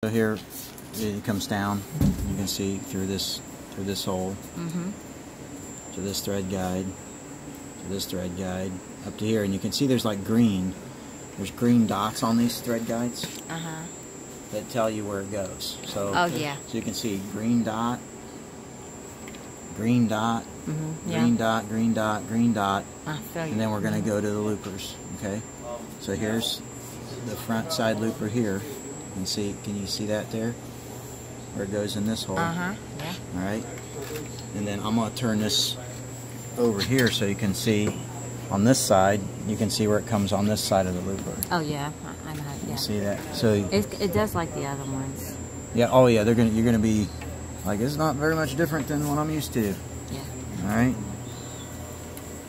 So here it comes down. You can see through this hole to this thread guide, to this thread guide, up to here, and you can see there's like green. There's green dots on these thread guides that tell you where it goes. So oh yeah. So you can see green dot, green dot, green dot, green dot, green dot, and then we're going to go to the loopers. Okay. So here's the front side looper here. Can you see that there? Where it goes in this hole. Yeah. Alright. And then I'm going to turn this over here so you can see on this side, you can see where it comes on this side of the looper. Oh yeah, I know. Yeah. You see that? So it does like the other ones. Yeah, oh yeah, you're gonna be like, it's not very much different than what I'm used to. Yeah. Alright.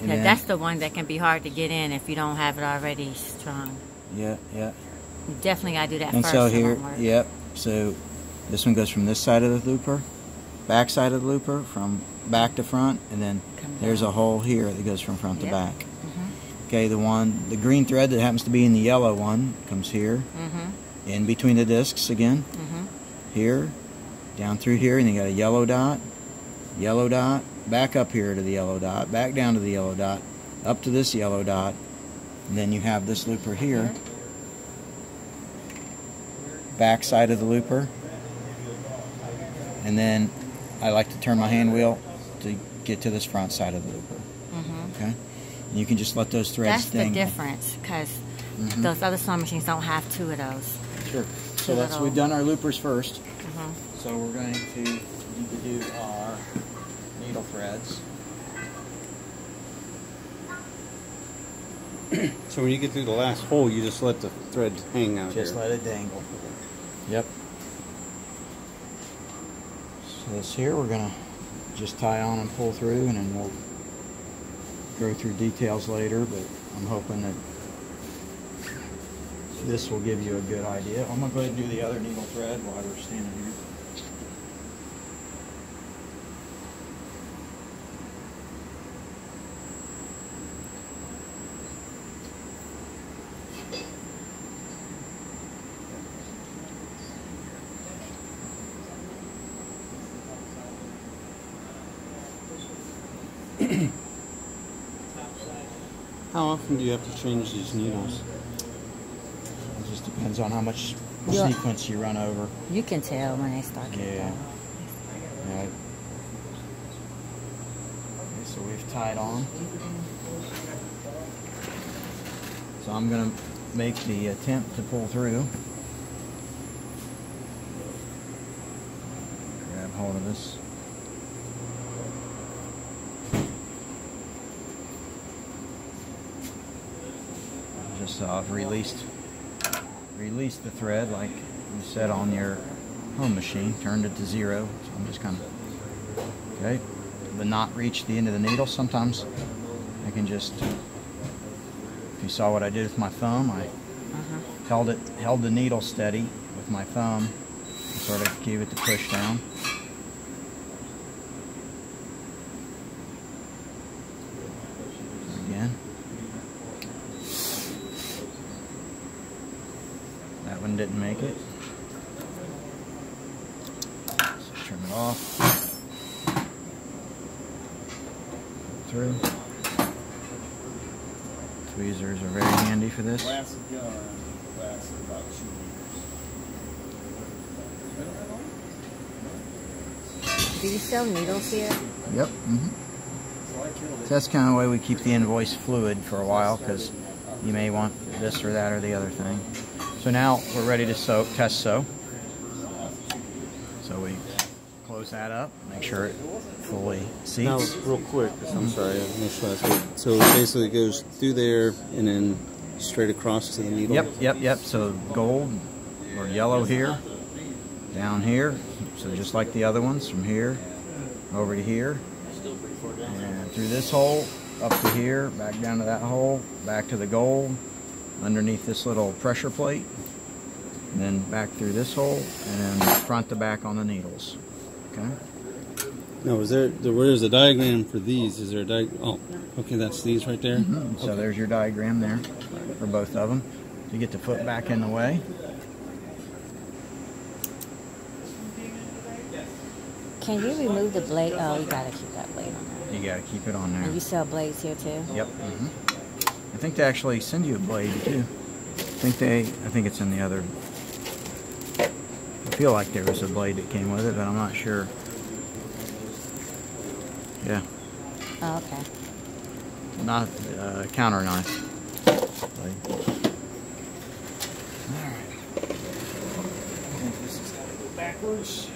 Yeah, that's the one that can be hard to get in if you don't have it already strung. Yeah, yeah. You definitely gotta do that and first. So here, yep. So this one goes from this side of the looper, back side of the looper, from back to front, and then there's a hole here that goes from front to back. Okay, the green thread that happens to be in the yellow one comes here, in between the discs again, here, down through here, and you got a yellow dot, back up here to the yellow dot, back down to the yellow dot, up to this yellow dot, and then you have this looper here, back side of the looper, and then I like to turn my hand wheel to get to this front side of the looper. Okay, and you can just let those threads That's the difference, because those other sewing machines don't have two of those. Sure. So we've done our loopers first. So we're going to need to do our needle threads. So when you get through the last hole, you just let the thread hang out Just here. let it dangle. Yep. So this here we're going to just tie on and pull through, and then we'll go through details later, but I'm hoping that this will give you a good idea. I'm going to go ahead and do the other needle thread while we're standing here. How often do you have to change these needles? It just depends on how much sequence you run over. You can tell when they start getting Yeah. Right. Okay, so we've tied on. So I'm going to make the attempt to pull through. Grab hold of this. Just I've released the thread like you said on your home machine, turned it to 0. So I'm just kind of, okay, the knot reached the end of the needle. Sometimes I can just, if you saw what I did with my thumb, I held the needle steady with my thumb and sort of gave it the push down. Again. That one didn't make it. So trim it off. Through. Tweezers are very handy for this. Lasts about 2 meters. Do you sell needles here? Yep. So that's kind of the way we keep the invoice fluid for a while, because you may want this or that or the other thing. So now we're ready to test sew. So we close that up, make sure it fully seats. Now, real quick, I'm sorry, I missed last week. So it basically goes through there and then straight across to the needle? Yep. So gold or yellow here, down here. So just like the other ones, from here over to here, and through this hole, up to here, back down to that hole, back to the gold, underneath this little pressure plate, and then back through this hole, and then front to back on the needles. Okay. No, where's the diagram for these? Is there a diagram? Oh, okay, that's these right there. So there's your diagram there for both of them. You get the foot back in the way. Can you remove the blade? Oh, you gotta keep that blade on there. You gotta keep it on there. And you sell blades here too? Yep. I think they actually send you a blade too. I think it's in the other. I feel like there was a blade that came with it, but I'm not sure. Yeah. Oh, okay. Not counter knife. Blade. Alright. I think this has got to go backwards.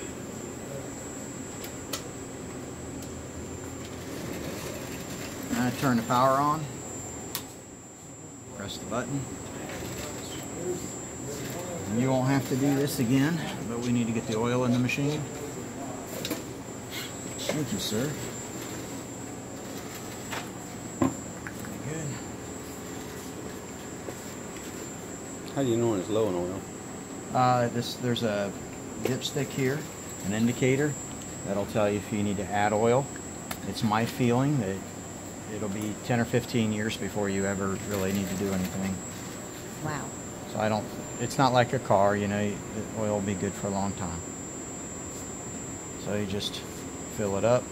I turn the power on. Press the button. You won't have to do this again, but we need to get the oil in the machine. Thank you, sir. Good. How do you know when it's low in oil? There's a dipstick here, an indicator that'll tell you if you need to add oil. It's my feeling that it'll be 10 or 15 years before you ever really need to do anything. Wow. So it's not like a car, you know, the oil will be good for a long time. So you just fill it up.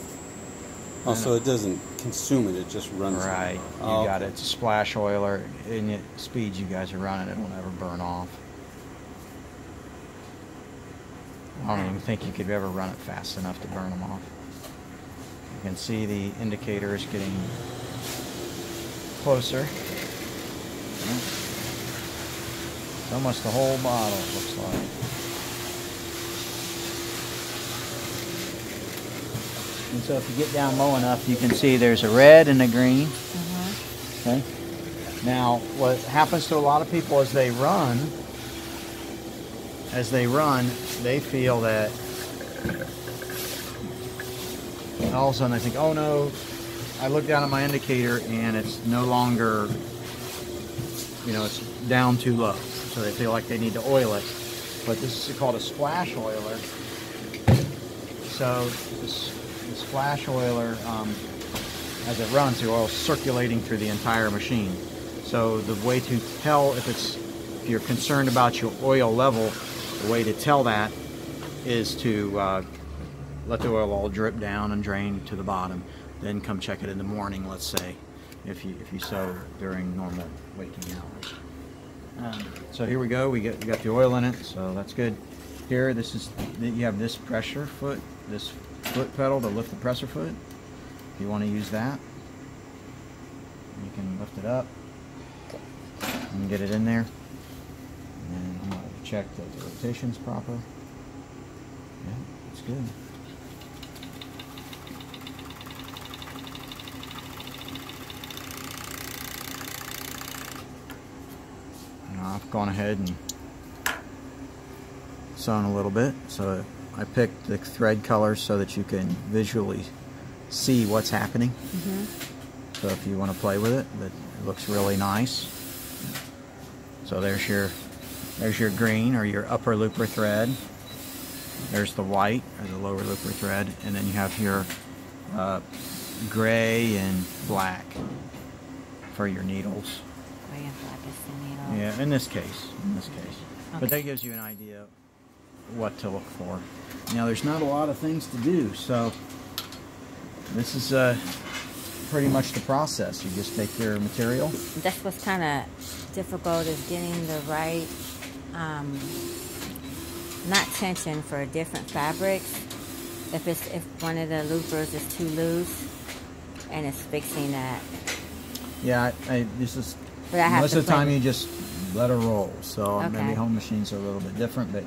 Oh, so it doesn't consume it, it just runs it. Right, you got it. It's a splash oiler. And the speeds you guys are running, it will never burn off. I don't even think you could ever run it fast enough to burn them off. You can see the indicator is getting closer. It's almost the whole bottle, it looks like. And so if you get down low enough, you can see there's a red and a green. Okay. Now, what happens to a lot of people as they run, they feel that all of a sudden they think, oh no, I look down at my indicator and it's no longer, you know, it's down too low. So they feel like they need to oil it. But this is called a splash oiler. So this splash oiler, as it runs, the oil is circulating through the entire machine. So the way to tell if you're concerned about your oil level, the way to tell that is to let the oil all drip down and drain to the bottom. Then come check it in the morning, let's say, if you sew during normal waking hours. So here we go. We got the oil in it, so that's good. Here, you have this pressure foot, this foot pedal to lift the presser foot. If you want to use that, you can lift it up and get it in there. And then I'm going to check that the rotation's proper. Yeah, it's good. I've gone ahead and sewn a little bit, so I picked the thread colors so that you can visually see what's happening. So if you want to play with it, but it looks really nice. So there's your green or your upper looper thread. There's the white or the lower looper thread, and then you have your gray and black for your needles. Gray and black is the needle. Yeah, in this case. Okay. But that gives you an idea what to look for. Now there's not a lot of things to do, so this is pretty much the process. You just take your material. That's what's kind of difficult, is getting the right, not tension for different fabrics. If one of the loopers is too loose, and it's fixing that. Yeah, most of the time you just let her roll. So maybe home machines are a little bit different, but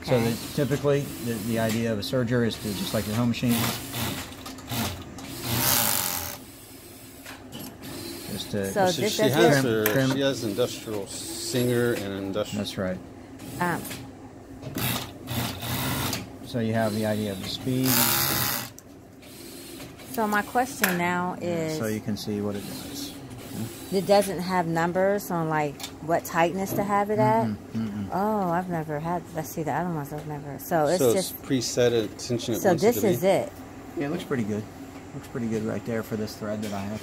so typically the idea of a serger is to, just like your home machine, just to. So she has industrial singer and industrial. That's right. So you have the idea of the speed. So my question now is, so you can see what it does. It doesn't have numbers on like what tightness to have it at. Oh, I've never had. Let's see the other ones. I've never. So it's just preset attention. So this is it. Yeah, it looks pretty good. Looks pretty good right there for this thread that I have.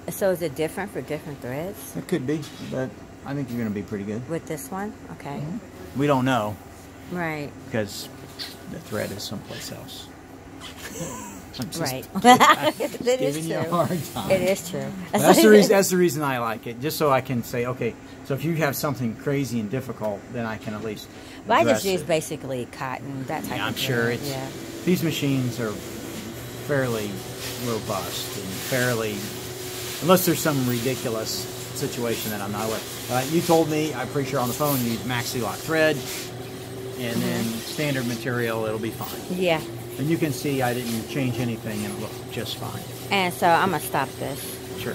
So is it different for different threads? It could be, but I think you're going to be pretty good With this one? Okay. We don't know. Right. Because the thread is someplace else. I'm just Right. That is giving you a true. hard time. It is true. That's the reason. That's the reason I like it, just so I can say, okay. So if you have something crazy and difficult, then I can at least. But I just address use it. basically cotton, that type Yeah, of I'm thing. sure it's. Yeah. These machines are fairly robust and fairly, unless there's some ridiculous situation that I'm not aware. You told me, I'm pretty sure on the phone, you use maxi lock thread, and then standard material. It'll be fine. Yeah. And you can see I didn't change anything, and it looked just fine. And so I'm going to stop this. Sure.